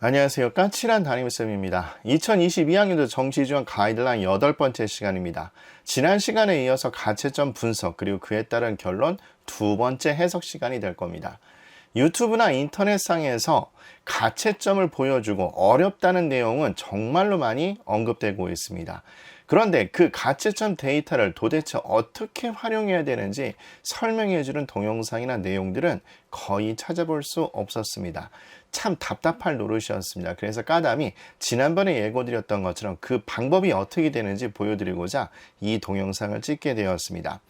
안녕하세요. 까칠한 담임쌤입니다. 2022학년도 정시지원 가이드라인 8번째 시간입니다. 지난 시간에 이어서 가채점 분석 그리고 그에 따른 결론 2번째 해석 시간이 될 겁니다. 유튜브나 인터넷상에서 가채점을 보여주고 어렵다는 내용은 정말로 많이 언급되고 있습니다. 그런데 그 가채점 데이터를 도대체 어떻게 활용해야 되는지 설명해주는 동영상이나 내용들은 거의 찾아볼 수 없었습니다. 참 답답할 노릇이었습니다. 그래서 까담이 지난번에 예고드렸던 것처럼 그 방법이 어떻게 되는지 보여드리고자 이 동영상을 찍게 되었습니다.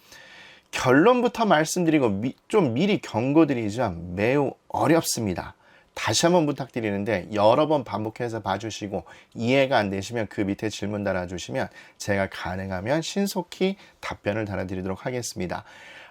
결론부터 말씀드리고 좀 미리 경고드리지만 매우 어렵습니다. 다시 한번 부탁드리는데 여러 번 반복해서 봐주시고 이해가 안 되시면 그 밑에 질문 달아주시면 제가 가능하면 신속히 답변을 달아드리도록 하겠습니다.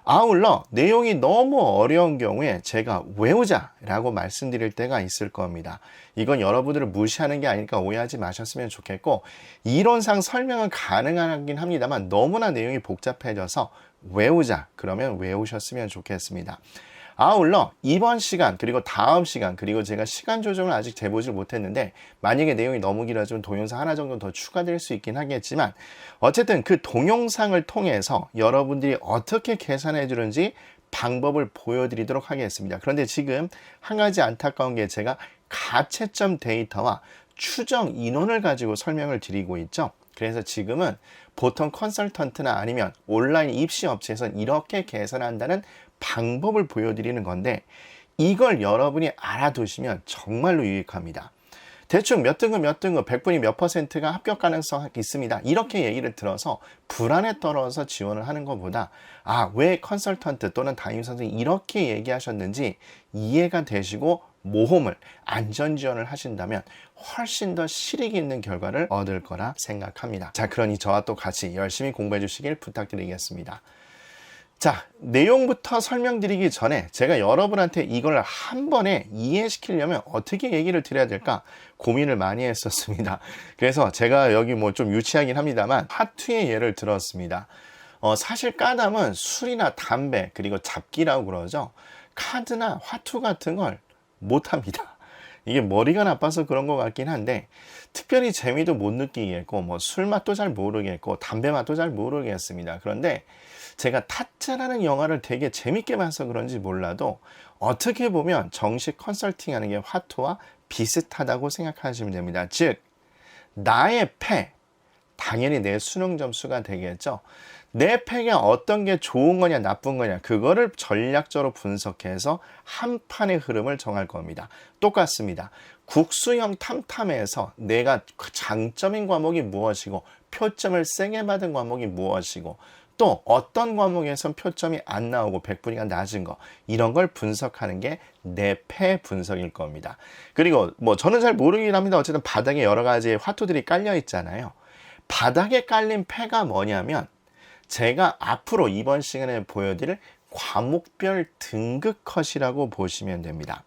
아울러 내용이 너무 어려운 경우에 제가 외우자 라고 말씀드릴 때가 있을 겁니다. 이건 여러분들을 무시하는 게 아니니까 오해하지 마셨으면 좋겠고, 이론상 설명은 가능하긴 합니다만 너무나 내용이 복잡해져서 외우자 그러면 외우셨으면 좋겠습니다. 아울러 이번 시간 그리고 다음 시간 그리고 제가 시간 조정을 아직 재보질 못했는데 만약에 내용이 너무 길어지면 동영상 하나 정도 더 추가될 수 있긴 하겠지만 어쨌든 그 동영상을 통해서 여러분들이 어떻게 계산해 주는지 방법을 보여드리도록 하겠습니다. 그런데 지금 한 가지 안타까운 게 제가 가채점 데이터와 추정 인원을 가지고 설명을 드리고 있죠. 그래서 지금은 보통 컨설턴트나 아니면 온라인 입시 업체에서는 이렇게 계산한다는 방법을 보여드리는 건데 이걸 여러분이 알아두시면 정말로 유익합니다. 대충 몇 등급 100분이 몇 퍼센트가 합격 가능성이 있습니다. 이렇게 얘기를 들어서 불안에 떨어서 지원을 하는 것보다 왜 컨설턴트 또는 담임 선생님이 이렇게 얘기하셨는지 이해가 되시고 모험을 안전지원을 하신다면 훨씬 더 실익 있는 결과를 얻을 거라 생각합니다. 자, 그러니 저와 또 같이 열심히 공부해 주시길 부탁드리겠습니다. 자, 내용부터 설명드리기 전에 제가 여러분한테 이걸 한 번에 이해시키려면 어떻게 얘기를 드려야 될까 고민을 많이 했었습니다. 그래서 제가 여기 뭐 좀 유치하긴 합니다만 화투의 예를 들었습니다. 사실 까담은 술이나 담배 그리고 잡기라고 그러죠. 카드나 화투 같은 걸 못합니다. 이게 머리가 나빠서 그런 것 같긴 한데 특별히 재미도 못 느끼겠고 뭐 술 맛도 잘 모르겠고 담배 맛도 잘 모르겠습니다. 그런데 제가 타짜라는 영화를 되게 재밌게 봐서 그런지 몰라도 어떻게 보면 정식 컨설팅하는 게 화투와 비슷하다고 생각하시면 됩니다. 즉 나의 패, 당연히 내 수능 점수가 되겠죠. 내 패가 어떤 게 좋은 거냐 나쁜 거냐 그거를 전략적으로 분석해서 한 판의 흐름을 정할 겁니다. 똑같습니다. 국수형 탐탐에서 내가 장점인 과목이 무엇이고 표점을 세게 받은 과목이 무엇이고 또 어떤 과목에선 표점이 안 나오고 100분위가 낮은 거 이런 걸 분석하는 게 내패 분석일 겁니다. 그리고 뭐 저는 잘 모르긴 합니다. 어쨌든 바닥에 여러 가지 화투들이 깔려 있잖아요. 바닥에 깔린 패가 뭐냐면 제가 앞으로 이번 시간에 보여드릴 과목별 등급 컷이라고 보시면 됩니다.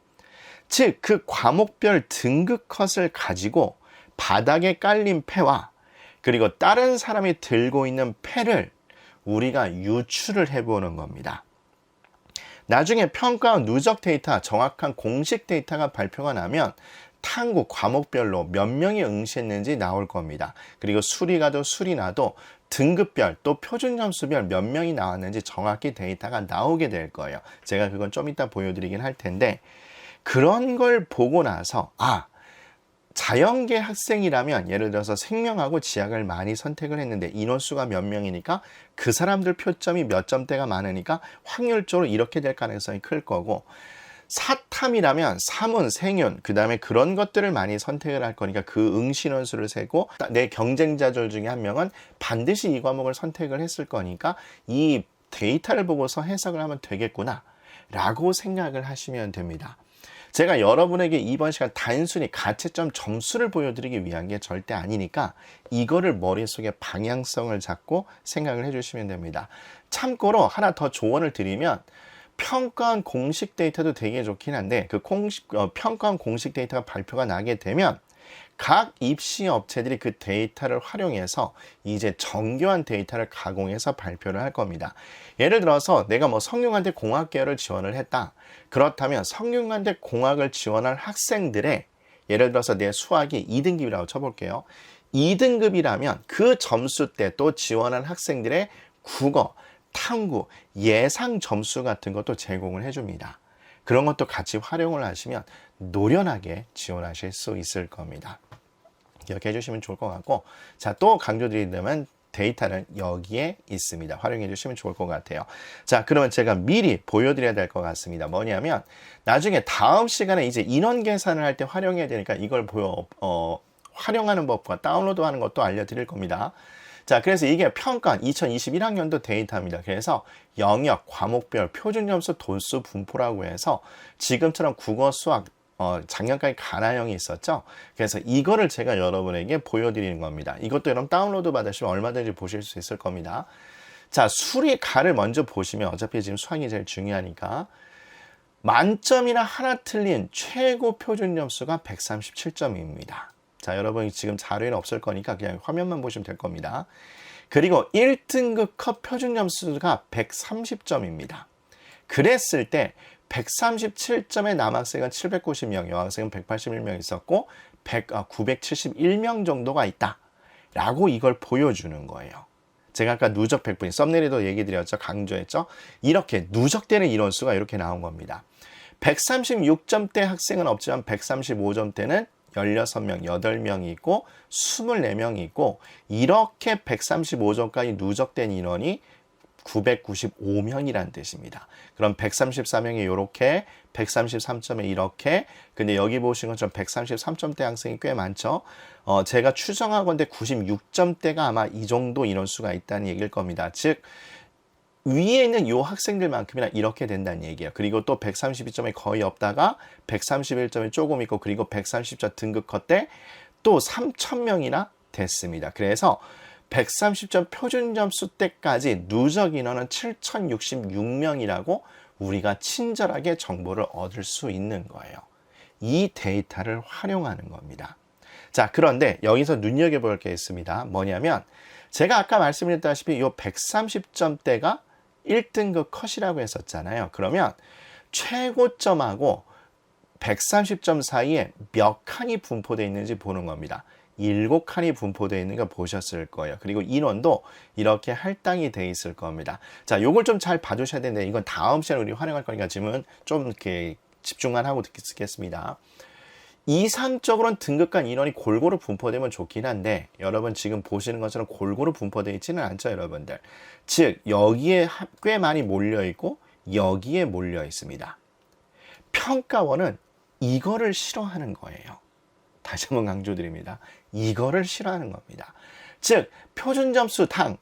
즉 그 과목별 등급 컷을 가지고 바닥에 깔린 패와 그리고 다른 사람이 들고 있는 패를 우리가 유추를 해보는 겁니다. 나중에 평가와 누적 데이터, 정확한 공식 데이터가 발표가 나면 탕국 과목별로 몇 명이 응시했는지 나올 겁니다. 그리고 술이 가도 술이 나도 등급별 또 표준 점수별 몇 명이 나왔는지 정확히 데이터가 나오게 될 거예요. 제가 그건 좀 이따 보여드리긴 할 텐데 그런 걸 보고 나서 자연계 학생이라면 예를 들어서 생명하고 지학을 많이 선택을 했는데 인원수가 몇 명이니까 그 사람들 표점이 몇 점대가 많으니까 확률적으로 이렇게 될 가능성이 클 거고 사탐이라면 사문, 생윤 그 다음에 그런 것들을 많이 선택을 할 거니까 그 응시 인원수를 세고 내 경쟁자들 중에 한 명은 반드시 이 과목을 선택을 했을 거니까 이 데이터를 보고서 해석을 하면 되겠구나 라고 생각을 하시면 됩니다. 제가 여러분에게 이번 시간 단순히 가채점 점수를 보여드리기 위한 게 절대 아니니까 이거를 머릿속에 방향성을 잡고 생각을 해주시면 됩니다. 참고로 하나 더 조언을 드리면 평가원 공식 데이터도 되게 좋긴 한데 그 평가원 공식 데이터가 발표가 나게 되면 각 입시 업체들이 그 데이터를 활용해서 이제 정교한 데이터를 가공해서 발표를 할 겁니다. 예를 들어서 내가 뭐 성균관대 공학계열을 지원을 했다. 그렇다면 성균관대 공학을 지원할 학생들의 예를 들어서 내 수학이 2등급이라고 쳐볼게요. 2등급이라면 그 점수 때 또 지원한 학생들의 국어, 탐구, 예상 점수 같은 것도 제공을 해줍니다. 그런 것도 같이 활용을 하시면 노련하게 지원하실 수 있을 겁니다. 기억해 주시면 좋을 것 같고, 자, 또 강조드리자면 데이터는 여기에 있습니다. 활용해 주시면 좋을 것 같아요. 자, 그러면 제가 미리 보여드려야 될 것 같습니다. 뭐냐면 나중에 다음 시간에 이제 인원 계산을 할 때 활용해야 되니까 이걸 활용하는 법과 다운로드하는 것도 알려드릴 겁니다. 자, 그래서 이게 평가 2021학년도 데이터입니다. 그래서 영역, 과목별, 표준점수, 돈수, 분포라고 해서 지금처럼 국어, 수학, 작년까지 가나형이 있었죠. 그래서 이거를 제가 여러분에게 보여드리는 겁니다. 이것도 여러분 다운로드 받으시면 얼마든지 보실 수 있을 겁니다. 자, 수리 가를 먼저 보시면 어차피 지금 수학이 제일 중요하니까 만점이나 하나 틀린 최고 표준 점수가 137점입니다. 자, 여러분 지금 자료에는 없을 거니까 그냥 화면만 보시면 될 겁니다. 그리고 1등급 컷 표준 점수가 130점입니다. 그랬을 때 137점의 남학생은 790명, 여학생은 181명 있었고 971명 정도가 있다 라고 이걸 보여주는 거예요. 제가 아까 누적 100분위 썸네일에도 얘기 드렸죠. 강조했죠. 이렇게 누적되는 인원수가 이렇게 나온 겁니다. 136점대 학생은 없지만 135점대는 16명, 8명이 있고 24명이 있고 이렇게 135점까지 누적된 인원이 995명이라는 뜻입니다. 그럼 134명이 이렇게, 133점에 이렇게, 근데 여기 보신 것처럼 133점대 학생이 꽤 많죠. 제가 추정하건대 96점대가 아마 이 정도 인원수가 있다는 얘기일 겁니다. 즉 위에 있는 이 학생들만큼이나 이렇게 된다는 얘기예요. 그리고 또 132점이 거의 없다가 131점이 조금 있고 그리고 130점 등급 컷 때 또 3,000명이나 됐습니다. 그래서 130점 표준 점수 때까지 누적 인원은 7,066명이라고 우리가 친절하게 정보를 얻을 수 있는 거예요. 이 데이터를 활용하는 겁니다. 자, 그런데 여기서 눈여겨볼 게 있습니다. 뭐냐면 제가 아까 말씀드렸다시피 이 130점대가 1등급 컷이라고 했었잖아요. 그러면 최고점하고 130점 사이에 몇 칸이 분포되어 있는지 보는 겁니다. 7칸이 분포되어 있는 거 보셨을 거예요. 그리고 인원도 이렇게 할당이 되어 있을 겁니다. 자, 요걸 좀 잘 봐주셔야 되는데 이건 다음 시간에 우리 활용할 거니까 지금은 좀 이렇게 집중만 하고 듣겠습니다. 이상적으로는 등급 간 인원이 골고루 분포되면 좋긴 한데 여러분 지금 보시는 것처럼 골고루 분포되어 있지는 않죠, 여러분들. 즉 여기에 꽤 많이 몰려 있고 여기에 몰려 있습니다. 평가원은 이거를 싫어하는 거예요. 다시 한번 강조드립니다. 이거를 싫어하는 겁니다. 즉 표준점수 당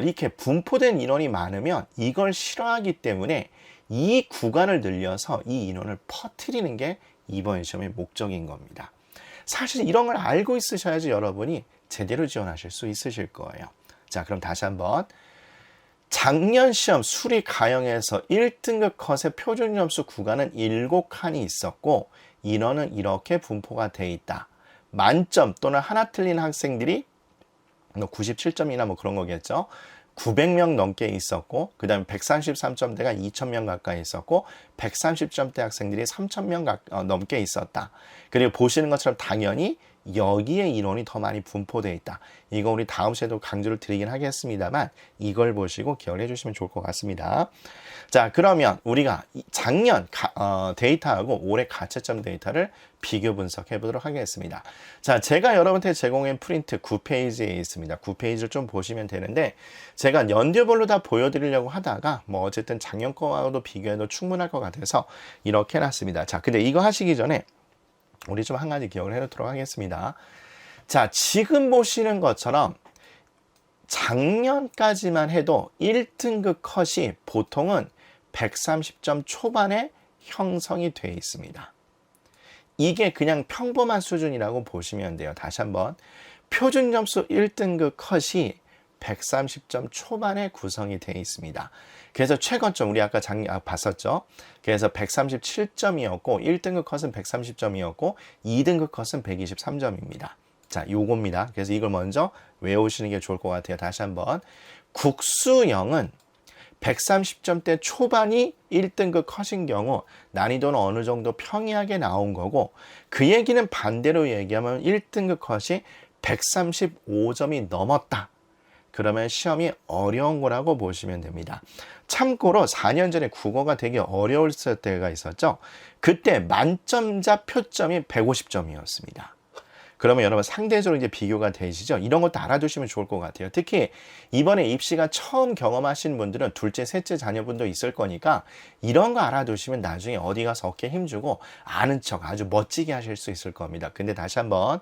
이렇게 분포된 인원이 많으면 이걸 싫어하기 때문에 이 구간을 늘려서 이 인원을 퍼뜨리는 게 이번 시험의 목적인 겁니다. 사실 이런 걸 알고 있으셔야지 여러분이 제대로 지원하실 수 있으실 거예요. 자, 그럼 다시 한번 작년 시험 수리 가형에서 1등급 컷의 표준점수 구간은 7칸이 있었고 인원은 이렇게 분포가 돼 있다. 만점 또는 하나 틀린 학생들이 97점이나 뭐 그런 거겠죠. 900명 넘게 있었고 그 다음에 133점대가 2,000명 가까이 있었고 130점대 학생들이 3,000명 넘게 있었다. 그리고 보시는 것처럼 당연히 여기에 인원이 더 많이 분포되어 있다. 이거 우리 다음 시에도 강조를 드리긴 하겠습니다만 이걸 보시고 기억을 해주시면 좋을 것 같습니다. 자, 그러면 우리가 작년 데이터하고 올해 가채점 데이터를 비교 분석해 보도록 하겠습니다. 자, 제가 여러분한테 제공한 프린트 9페이지에 있습니다. 9페이지를 좀 보시면 되는데 제가 연도별로 다 보여드리려고 하다가 뭐 어쨌든 작년 거와도 비교해도 충분할 것 같아서 이렇게 해놨습니다. 자, 근데 이거 하시기 전에 우리 좀 한 가지 기억을 해놓도록 하겠습니다. 자, 지금 보시는 것처럼 작년까지만 해도 1등급 컷이 보통은 130점 초반에 형성이 되어 있습니다. 이게 그냥 평범한 수준이라고 보시면 돼요. 다시 한번 표준 점수 1등급 컷이 130점 초반에 구성이 되어 있습니다. 그래서 최고점 우리 아까 봤었죠. 그래서 137점이었고 1등급 컷은 130점이었고 2등급 컷은 123점입니다. 자, 요겁니다. 그래서 이걸 먼저 외우시는 게 좋을 것 같아요. 다시 한번 국수형은 130점대 초반이 1등급 컷인 경우 난이도는 어느 정도 평이하게 나온 거고, 그 얘기는 반대로 얘기하면 1등급 컷이 135점이 넘었다. 그러면 시험이 어려운 거라고 보시면 됩니다. 참고로 4년 전에 국어가 되게 어려웠을 때가 있었죠. 그때 만점자 표점이 150점이었습니다. 그러면 여러분 상대적으로 이제 비교가 되시죠? 이런 것도 알아두시면 좋을 것 같아요. 특히 이번에 입시가 처음 경험하신 분들은 둘째, 셋째 자녀분도 있을 거니까 이런 거 알아두시면 나중에 어디 가서 어깨 힘주고 아는 척 아주 멋지게 하실 수 있을 겁니다. 근데 다시 한번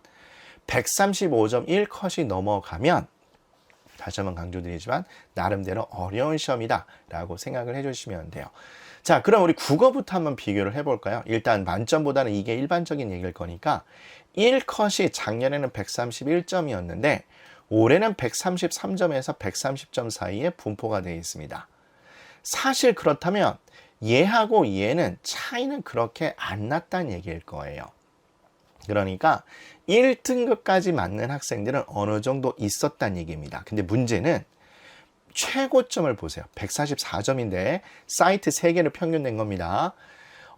135점 1컷이 넘어가면 다시 한번 강조드리지만 나름대로 어려운 시험이다 라고 생각을 해주시면 돼요. 자, 그럼 우리 국어부터 한번 비교를 해볼까요? 일단 만점보다는 이게 일반적인 얘기일 거니까 1컷이 작년에는 131점이었는데 올해는 133점에서 130점 사이에 분포가 되어 있습니다. 사실 그렇다면 얘하고 얘는 차이는 그렇게 안 났다는 얘기일 거예요. 그러니까 1등급까지 맞는 학생들은 어느 정도 있었다는 얘기입니다. 근데 문제는 최고점을 보세요. 144점인데 사이트 3개를 평균 낸 겁니다.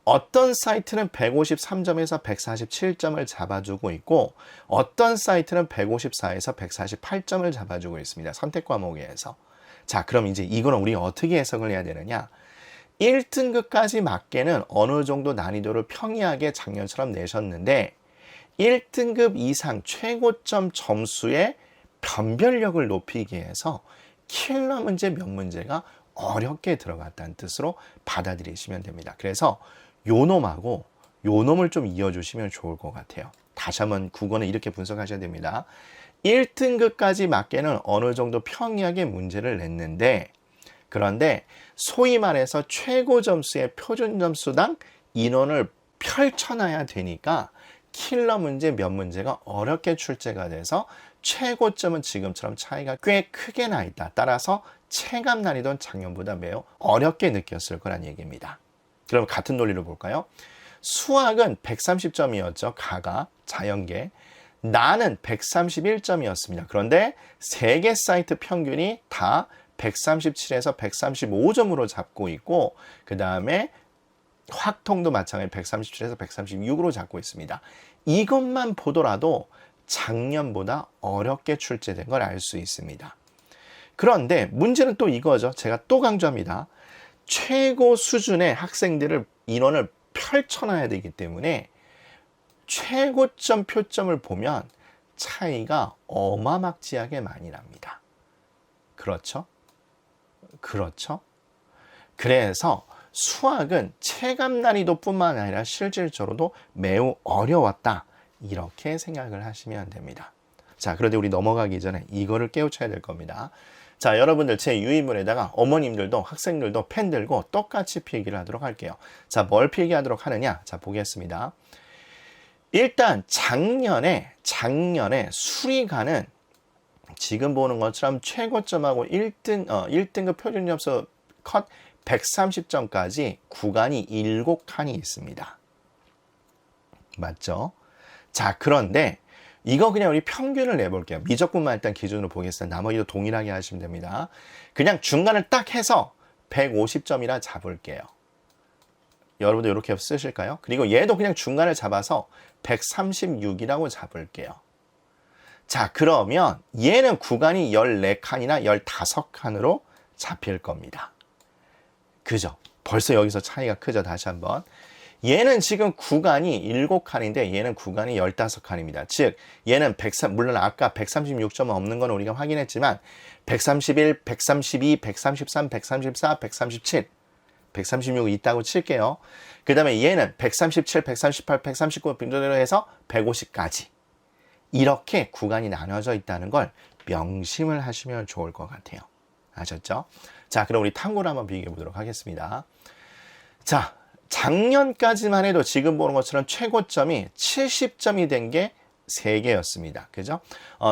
어떤 사이트는 153점에서 147점을 잡아주고 있고 어떤 사이트는 154에서 148점을 잡아주고 있습니다. 선택 과목에서. 자, 그럼 이제 이거는 우리가 어떻게 해석을 해야 되느냐? 1등급까지 맞게는 어느 정도 난이도를 평이하게 작년처럼 내셨는데 1등급 이상 최고점 점수의 변별력을 높이기 위해서 킬러 문제 몇 문제가 어렵게 들어갔다는 뜻으로 받아들이시면 됩니다. 그래서 요 놈하고 요 놈을 좀 이어주시면 좋을 것 같아요. 다시 한번 국어는 이렇게 분석하셔야 됩니다. 1등급까지 맞게는 어느 정도 평이하게 문제를 냈는데 그런데 소위 말해서 최고 점수의 표준 점수당 인원을 펼쳐놔야 되니까 킬러 문제 몇 문제가 어렵게 출제가 돼서 최고점은 지금처럼 차이가 꽤 크게 나 있다. 따라서 체감 난이도는 작년보다 매우 어렵게 느꼈을 거란 얘기입니다. 그럼 같은 논리로 볼까요? 수학은 130점이었죠. 가가, 자연계. 나는 131점이었습니다. 그런데 3개 사이트 평균이 다 137에서 135점으로 잡고 있고 그 다음에 확통도 마찬가지 137에서 136으로 잡고 있습니다. 이것만 보더라도 작년보다 어렵게 출제된 걸 알 수 있습니다. 그런데 문제는 또 이거죠. 제가 또 강조합니다. 최고 수준의 학생들을 인원을 펼쳐놔야 되기 때문에 최고점 표점을 보면 차이가 어마막지하게 많이 납니다. 그렇죠? 그렇죠? 그래서 수학은 체감 난이도뿐만 아니라 실질적으로도 매우 어려웠다. 이렇게 생각을 하시면 됩니다. 자, 그런데 우리 넘어가기 전에 이거를 깨우쳐야 될 겁니다. 자, 여러분들 제 유인물에다가 어머님들도 학생들도 펜 들고 똑같이 필기를 하도록 할게요. 자, 뭘 필기하도록 하느냐? 자, 보겠습니다. 일단 작년에 수리가는 지금 보는 것처럼 최고점하고 1등급 표준점수 컷 130점까지 구간이 7칸이 있습니다. 맞죠? 자, 그런데 이거 그냥 우리 평균을 내볼게요. 미적분만 일단 기준으로 보겠습니다. 나머지도 동일하게 하시면 됩니다. 그냥 중간을 딱 해서 150점이라 잡을게요. 여러분도 이렇게 쓰실까요? 그리고 얘도 그냥 중간을 잡아서 136이라고 잡을게요. 자, 그러면 얘는 구간이 14칸이나 15칸으로 잡힐 겁니다. 그죠? 벌써 여기서 차이가 크죠? 다시 한번. 얘는 지금 구간이 7칸인데 얘는 구간이 15칸입니다. 즉 얘는 물론 아까 136점 없는 건 우리가 확인했지만 131, 132, 133, 134, 137, 136 있다고 칠게요. 그 다음에 얘는 137, 138, 139 빈도대로 해서 150까지 이렇게 구간이 나눠져 있다는 걸 명심을 하시면 좋을 것 같아요. 아셨죠? 자, 그럼 우리 탐구를 한번 비교해 보도록 하겠습니다. 자, 작년까지만 해도 지금 보는 것처럼 최고점이 70점이 된 게 3개였습니다. 그죠?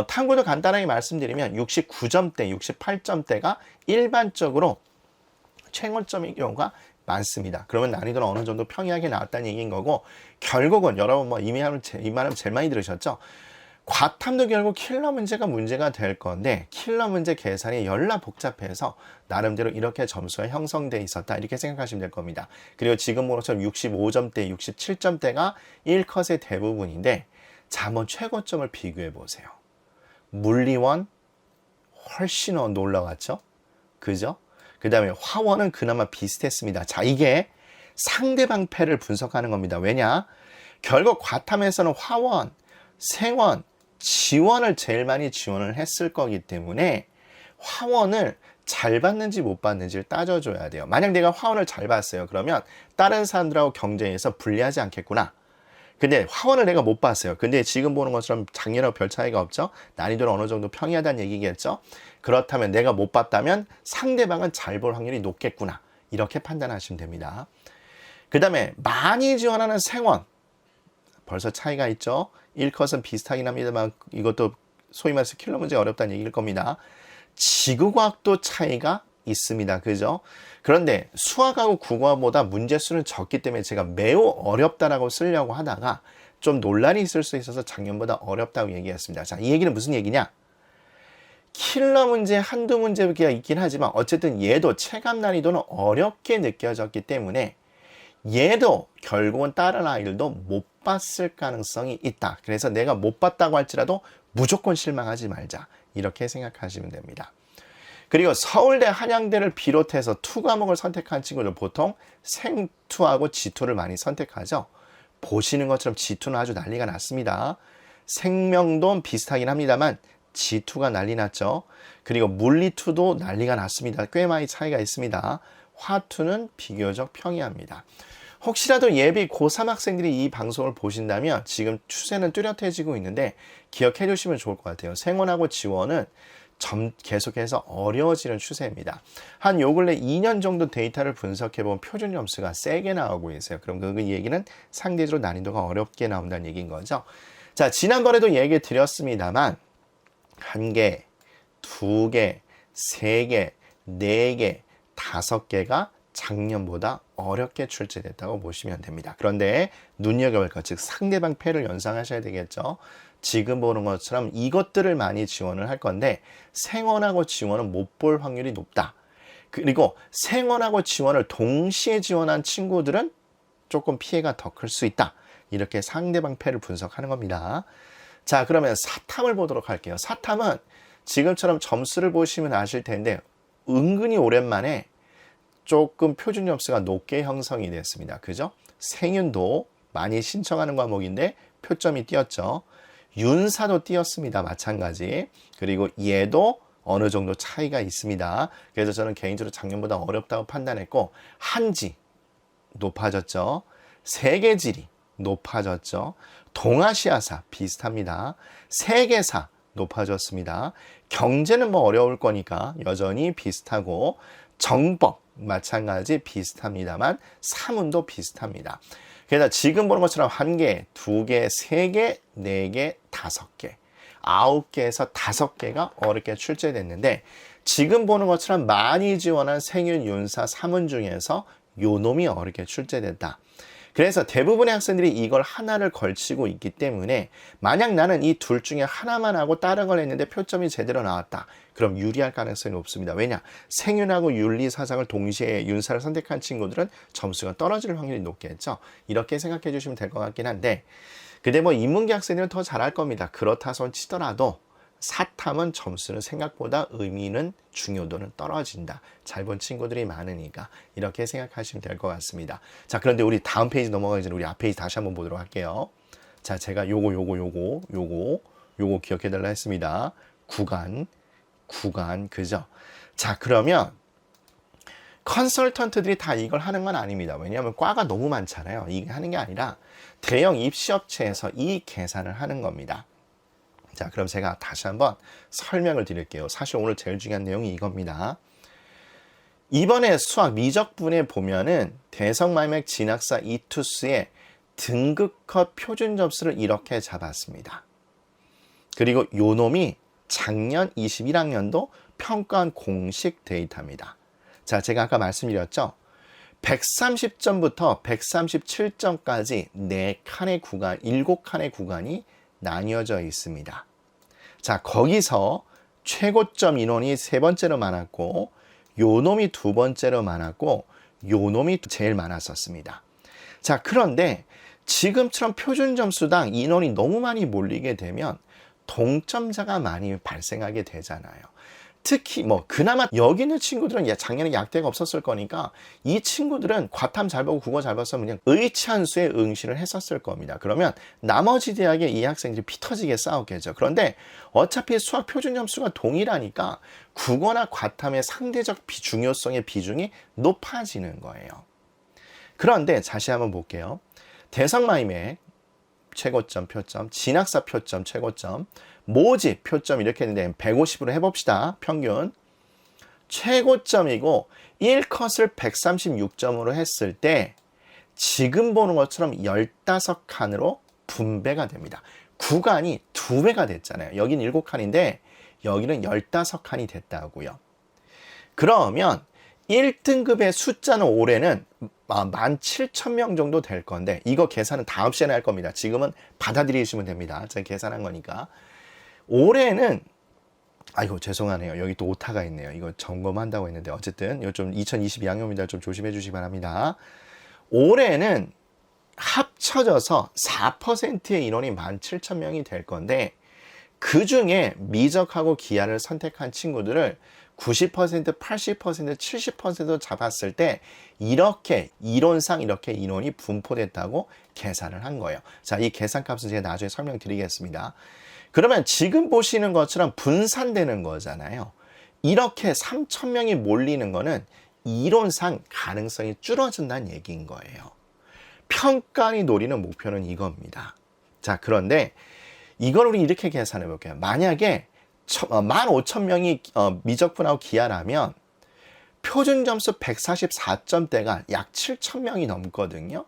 탐구도 간단하게 말씀드리면 69점대, 68점대가 일반적으로 최고점인 경우가 많습니다. 그러면 난이도는 어느 정도 평이하게 나왔다는 얘기인 거고 결국은 여러분 뭐 이 말은 제일 많이 들으셨죠? 과탐도 결국 킬러 문제가 문제가 될 건데 킬러 문제 계산이 열나 복잡해서 나름대로 이렇게 점수가 형성돼 있었다 이렇게 생각하시면 될 겁니다. 그리고 지금 보처럼 65점대, 67점대가 1컷의 대부분인데 자, 한번 최고점을 비교해 보세요. 물리원 훨씬 올라갔죠? 그죠? 그 다음에 화원은 그나마 비슷했습니다. 자, 이게 상대방 패를 분석하는 겁니다. 왜냐? 결국 과탐에서는 화원, 생원, 지원을 제일 많이 지원을 했을 거기 때문에 화원을 잘 받는지 못 받는지를 따져줘야 돼요. 만약 내가 화원을 잘 봤어요. 그러면 다른 사람들하고 경쟁해서 불리하지 않겠구나. 근데 화원을 내가 못 봤어요. 근데 지금 보는 것처럼 작년하고 별 차이가 없죠. 난이도는 어느 정도 평이하다는 얘기겠죠. 그렇다면 내가 못 봤다면 상대방은 잘 볼 확률이 높겠구나. 이렇게 판단하시면 됩니다. 그 다음에 많이 지원하는 생원. 벌써 차이가 있죠. 1컷은 비슷하긴 합니다만 이것도 소위 말해서 킬러 문제 어렵다는 얘기일 겁니다. 지구과학도 차이가 있습니다. 그죠? 그런데 수학하고 국어보다 문제수는 적기 때문에 제가 매우 어렵다라고 쓰려고 하다가 좀 논란이 있을 수 있어서 작년보다 어렵다고 얘기했습니다. 자, 이 얘기는 무슨 얘기냐? 킬러 문제 한두 문제가 있긴 하지만 어쨌든 얘도 체감 난이도는 어렵게 느껴졌기 때문에 얘도 결국은 다른 아이들도 못 봤을 가능성이 있다. 그래서 내가 못 봤다고 할지라도 무조건 실망하지 말자. 이렇게 생각하시면 됩니다. 그리고 서울대, 한양대를 비롯해서 투 과목을 선택한 친구들 보통 생투하고 지투를 많이 선택하죠. 보시는 것처럼 지투는 아주 난리가 났습니다. 생명도 비슷하긴 합니다만 지투가 난리 났죠. 그리고 물리투도 난리가 났습니다. 꽤 많이 차이가 있습니다. 화투는 비교적 평이합니다. 혹시라도 예비 고3 학생들이 이 방송을 보신다면 지금 추세는 뚜렷해지고 있는데 기억해 주시면 좋을 것 같아요. 생원하고 지원은 계속해서 어려워지는 추세입니다. 한 요 근래 2년 정도 데이터를 분석해 보면 표준 점수가 세게 나오고 있어요. 그럼 그 얘기는 상대적으로 난이도가 어렵게 나온다는 얘기인 거죠. 자, 지난번에도 얘기 드렸습니다만 1개, 2개, 3개, 4개, 5개가 작년보다 어렵게 출제됐다고 보시면 됩니다. 그런데 눈여겨볼 것, 즉 상대방 패를 연상하셔야 되겠죠. 지금 보는 것처럼 이것들을 많이 지원을 할 건데 생원하고 지원은 못 볼 확률이 높다. 그리고 생원하고 지원을 동시에 지원한 친구들은 조금 피해가 더 클 수 있다. 이렇게 상대방 패를 분석하는 겁니다. 자, 그러면 사탐을 보도록 할게요. 사탐은 지금처럼 점수를 보시면 아실 텐데 은근히 오랜만에 조금 표준 점수가 높게 형성이 됐습니다. 그죠? 생윤도 많이 신청하는 과목인데 표점이 띄었죠. 윤사도 띄었습니다. 마찬가지. 그리고 얘도 어느 정도 차이가 있습니다. 그래서 저는 개인적으로 작년보다 어렵다고 판단했고 한지 높아졌죠. 세계지리 높아졌죠. 동아시아사 비슷합니다. 세계사 높아졌습니다. 경제는 뭐 어려울 거니까 여전히 비슷하고 정법 마찬가지 비슷합니다만 사문도 비슷합니다. 그래서 지금 보는 것처럼 1개, 2개, 3개, 4개, 5개, 9개에서 5개가 어렵게 출제됐는데 지금 보는 것처럼 많이 지원한 생윤, 윤사, 사문 중에서 요 놈이 어렵게 출제됐다. 그래서 대부분의 학생들이 이걸 하나를 걸치고 있기 때문에 만약 나는 이 둘 중에 하나만 하고 다른 걸 했는데 표점이 제대로 나왔다. 그럼 유리할 가능성이 높습니다. 왜냐? 생윤하고 윤리 사상을 동시에 윤사를 선택한 친구들은 점수가 떨어질 확률이 높겠죠. 이렇게 생각해 주시면 될 것 같긴 한데 근데 뭐 인문계 학생들은 더 잘할 겁니다. 그렇다 손 치더라도 사탐은 점수는 생각보다 의미는 중요도는 떨어진다. 잘 본 친구들이 많으니까 이렇게 생각하시면 될 것 같습니다. 자, 그런데 우리 다음 페이지 넘어가기 전에 우리 앞 페이지 다시 한번 보도록 할게요. 자, 제가 요거 기억해 달라 했습니다. 구간, 그죠? 자, 그러면 컨설턴트들이 다 이걸 하는 건 아닙니다. 왜냐하면 과가 너무 많잖아요. 이게 하는 게 아니라 대형 입시업체에서 이 계산을 하는 겁니다. 자, 그럼 제가 다시 한번 설명을 드릴게요. 사실 오늘 제일 중요한 내용이 이겁니다. 이번에 수학 미적분에 보면은 대성마이맥 진학사 이투스의 등급컷 표준 점수를 이렇게 잡았습니다. 그리고 요 놈이 작년 21학년도 평가한 공식 데이터입니다. 자, 제가 아까 말씀드렸죠. 130점부터 137점까지 7칸의 구간이 나뉘어져 있습니다. 자, 거기서 최고점 인원이 세 번째로 많았고 요 놈이 두 번째로 많았고 요 놈이 제일 많았었습니다. 자, 그런데 지금처럼 표준 점수당 인원이 너무 많이 몰리게 되면 동점자가 많이 발생하게 되잖아요. 특히 그나마 여기 있는 친구들은 작년에 약대가 없었을 거니까 이 친구들은 과탐 잘 보고 국어 잘 봤으면 그냥 의치한수에 응시를 했었을 겁니다. 그러면 나머지 대학의 이 학생들이 피 터지게 싸웠겠죠. 그런데 어차피 수학 표준 점수가 동일하니까 국어나 과탐의 상대적 중요성의 비중이 높아지는 거예요. 그런데 다시 한번 볼게요. 대성마이맥 최고점 표점, 진학사 표점 최고점, 모집 표점 이렇게 했는데 150으로 해봅시다. 평균 최고점이고 1컷을 136점으로 했을 때 지금 보는 것처럼 15칸으로 분배가 됩니다. 구간이 2배가 됐잖아요. 여기는 7칸인데 여기는 15칸이 됐다고요. 그러면 1등급의 숫자는 올해는 17,000명 정도 될 건데 이거 계산은 다음 시간에 할 겁니다. 지금은 받아들이시면 됩니다. 제가 계산한 거니까. 올해는 아이고 죄송하네요. 여기 또 오타가 있네요. 이거 점검한다고 했는데 어쨌든 이거 좀 2022학년입니다. 좀 조심해 주시기 바랍니다. 올해는 합쳐져서 4%의 인원이 17,000명이 될 건데 그 중에 미적하고 기하를 선택한 친구들을 90%, 80%, 70% 잡았을 때 이렇게 이론상 이렇게 인원이 분포됐다고 계산을 한 거예요. 자, 이 계산값은 제가 나중에 설명드리겠습니다. 그러면 지금 보시는 것처럼 분산되는 거잖아요. 이렇게 3,000명이 몰리는 거는 이론상 가능성이 줄어든다는 얘기인 거예요. 평가원이 노리는 목표는 이겁니다. 자, 그런데 이걸 우리 이렇게 계산해 볼게요. 만약에 15,000명이 미적분하고 기하라면 표준 점수 144점대가 약 7,000명이 넘거든요.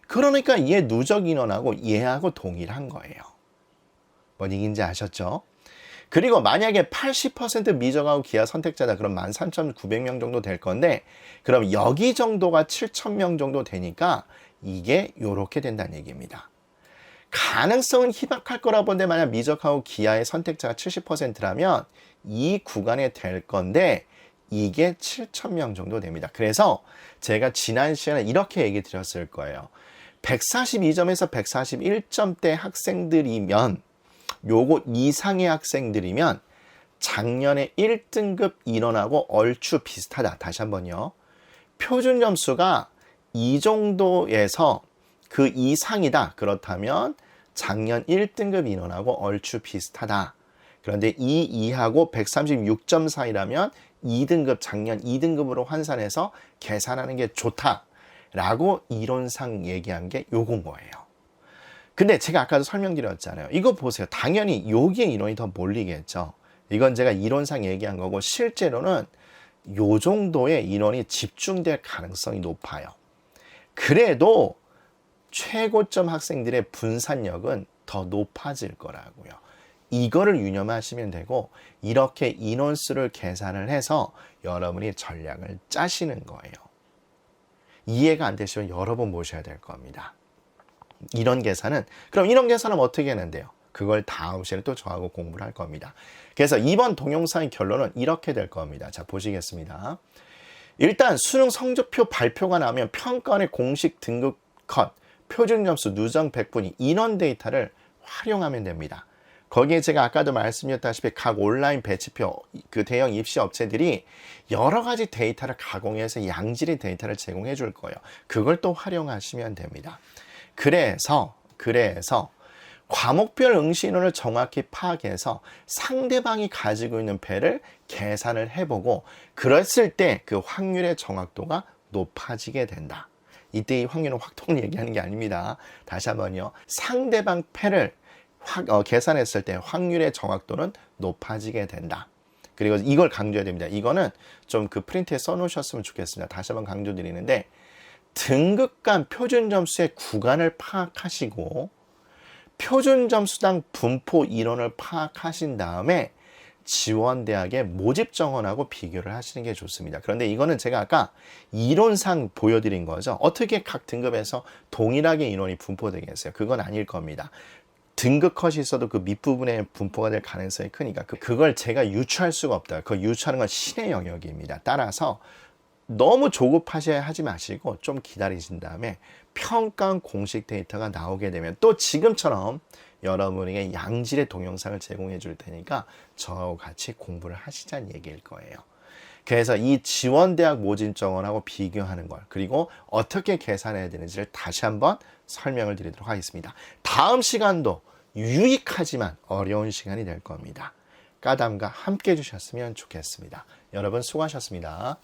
그러니까 얘 누적 인원하고 얘하고 동일한 거예요. 뭔 얘기인지 아셨죠? 그리고 만약에 80% 미적하고 기하 선택자다 그럼 13,900명 정도 될 건데 그럼 여기 정도가 7,000명 정도 되니까 이게 요렇게 된다는 얘기입니다. 가능성은 희박할 거라 본데 만약 미적하고 기하의 선택자가 70%라면 이 구간에 될 건데 이게 7,000명 정도 됩니다. 그래서 제가 지난 시간에 이렇게 얘기 드렸을 거예요. 142점에서 141점대 학생들이면 요거 이상의 학생들이면 작년에 1등급 인원하고 얼추 비슷하다. 다시 한번요. 표준 점수가 이 정도에서 그 이상이다. 그렇다면 작년 1등급 인원하고 얼추 비슷하다. 그런데 이 이하고 136점 사이라면 2등급, 작년 2등급으로 환산해서 계산하는 게 좋다라고 이론상 얘기한 게 요건 거예요. 근데 제가 아까도 설명드렸잖아요. 이거 보세요. 당연히 여기에 인원이 더 몰리겠죠. 이건 제가 이론상 얘기한 거고 실제로는 요 정도의 인원이 집중될 가능성이 높아요. 그래도 최고점 학생들의 분산력은 더 높아질 거라고요. 이거를 유념하시면 되고 이렇게 인원수를 계산을 해서 여러분이 전략을 짜시는 거예요. 이해가 안 되시면 여러 번 모셔야 될 겁니다. 이런 계산은 어떻게 하는데요? 그걸 다음 시간에 또 저하고 공부를 할 겁니다. 그래서 이번 동영상의 결론은 이렇게 될 겁니다. 자, 보시겠습니다. 일단 수능 성적표 발표가 나면 평가원의 공식 등급 컷, 표준 점수, 누정 100분위, 인원 데이터를 활용하면 됩니다. 거기에 제가 아까도 말씀드렸다시피 각 온라인 배치표, 그 대형 입시 업체들이 여러 가지 데이터를 가공해서 양질의 데이터를 제공해 줄 거예요. 그걸 또 활용하시면 됩니다. 그래서 과목별 응시 인원을 정확히 파악해서 상대방이 가지고 있는 배를 계산을 해보고 그랬을 때 그 확률의 정확도가 높아지게 된다. 이때 이 확률은 확통을 얘기하는 게 아닙니다. 다시 한번요. 상대방 패를 계산했을 때 확률의 정확도는 높아지게 된다. 그리고 이걸 강조해야 됩니다. 이거는 좀 그 프린트에 써놓으셨으면 좋겠습니다. 다시 한번 강조드리는데 등급 간 표준 점수의 구간을 파악하시고 표준 점수당 분포 인원을 파악하신 다음에 지원대학의 모집 정원하고 비교를 하시는 게 좋습니다. 그런데 이거는 제가 아까 이론상 보여드린 거죠. 어떻게 각 등급에서 동일하게 인원이 분포되겠어요? 그건 아닐 겁니다. 등급 컷이 있어도 그 밑부분에 분포가 될 가능성이 크니까 그걸 제가 유추할 수가 없다. 그걸 유추하는 건 신의 영역입니다. 따라서 너무 조급하지 마시고 좀 기다리신 다음에 평가 공식 데이터가 나오게 되면 또 지금처럼 여러분에게 양질의 동영상을 제공해 줄 테니까 저하고 같이 공부를 하시자는 얘기일 거예요. 그래서 이 지원대학 모집 정원하고 비교하는 걸, 그리고 어떻게 계산해야 되는지를 다시 한번 설명을 드리도록 하겠습니다. 다음 시간도 유익하지만 어려운 시간이 될 겁니다. 까담과 함께 해주셨으면 좋겠습니다. 여러분 수고하셨습니다.